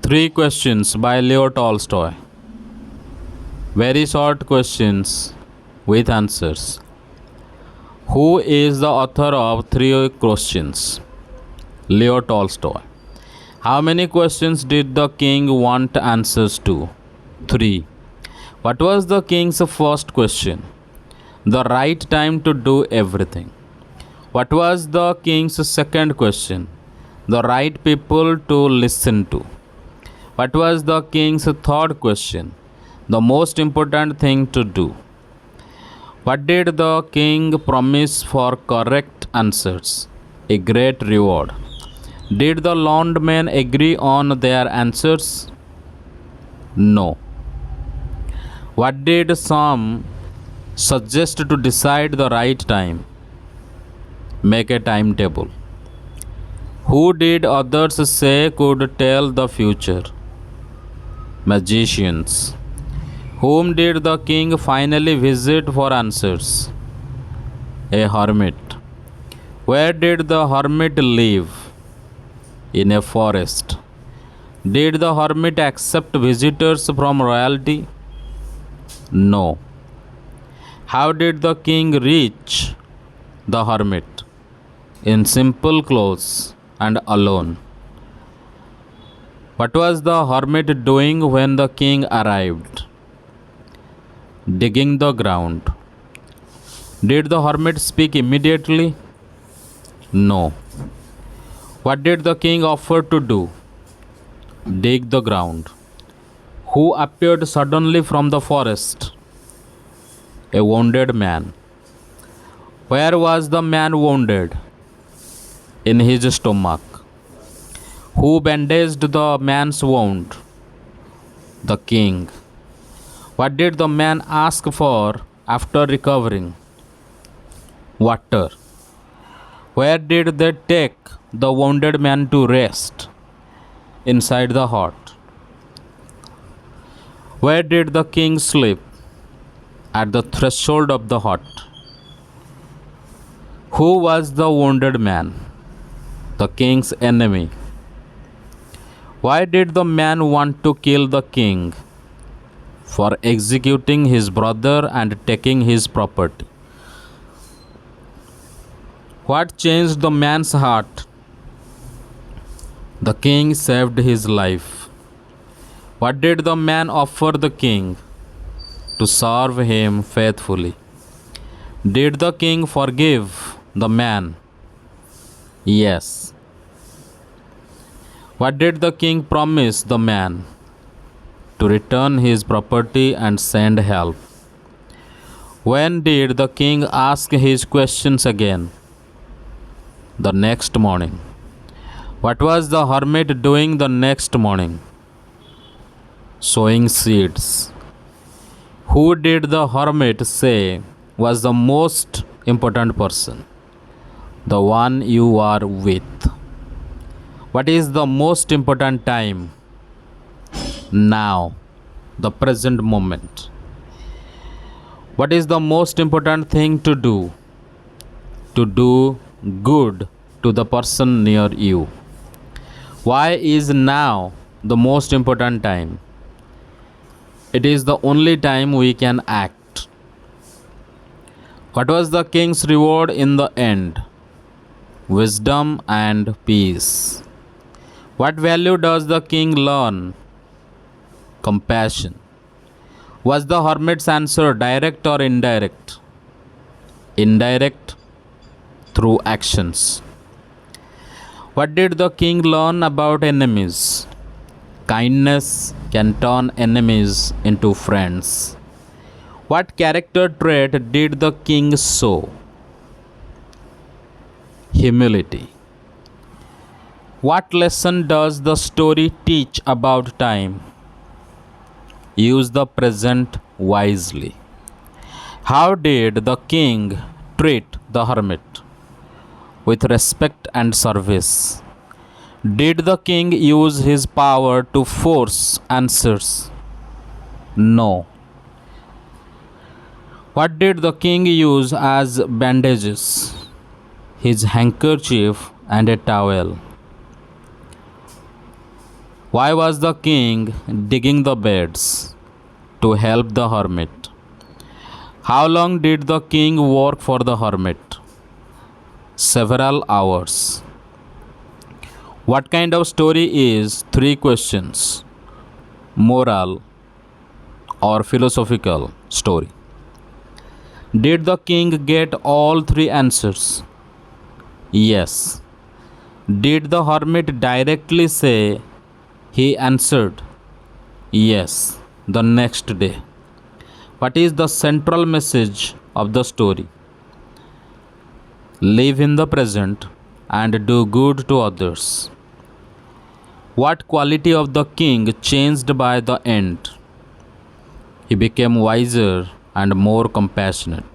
Three questions by Leo Tolstoy. Very short questions with answers. Who is the author of Three Questions? Leo Tolstoy. How many questions did the king want answers to? Three. What was the king's first question? The right time to do everything. What was the king's second question? The right people to listen to. What was the king's third question? The most important thing to do. What did the king promise for correct answers? A great reward. Did the learned men agree on their answers? No. What did some suggest to decide the right time? Make a timetable. Who did others say could tell the future? Magicians. Whom did the king finally visit for answers? A hermit. Where did the hermit live? In a forest. Did the hermit accept visitors from royalty? No. How did the king reach the hermit? In simple clothes and alone. What was the hermit doing when the king arrived? Digging the ground. Did the hermit speak immediately? No. What did the king offer to do? Dig the ground. Who appeared suddenly from the forest? A wounded man. Where was the man wounded? In his stomach. Who bandaged the man's wound? The king. What did the man ask for after recovering? Water. Where did they take the wounded man to rest? Inside the hut. Where did the king sleep? At the threshold of the hut. Who was the wounded man? The king's enemy. Why did the man want to kill the king? For executing his brother and taking his property. What changed the man's heart? The king saved his life. What did the man offer the king? To serve him faithfully. Did the king forgive the man? Yes. What did the king promise the man? To return his property and send help. When did the king ask his questions again? The next morning. What was the hermit doing the next morning? Sowing seeds. Who did the hermit say was the most important person? The one you are with. What is the most important time? Now, the present moment. What is the most important thing to do? To do good to the person near you. Why is now the most important time? It is the only time we can act. What was the king's reward in the end? Wisdom and peace. What value does the king learn? Compassion. Was the hermit's answer direct or indirect? Indirect, through actions. What did the king learn about enemies? Kindness can turn enemies into friends. What character trait did the king show? Humility. What lesson does the story teach about time? Use the present wisely. How did the king treat the hermit? With respect and service. Did the king use his power to force answers? No. What did the king use as bandages? His handkerchief and a towel. Why was the king digging the beds? To help the hermit. How long did the king work for the hermit? Several hours. What kind of story is three questions? Moral or philosophical story. Did the king get all three answers? Yes. Did the hermit directly say he answered? Yes, the next day. What is the central message of the story? Live in the present and do good to others. What quality of the king changed by the end? He became wiser and more compassionate.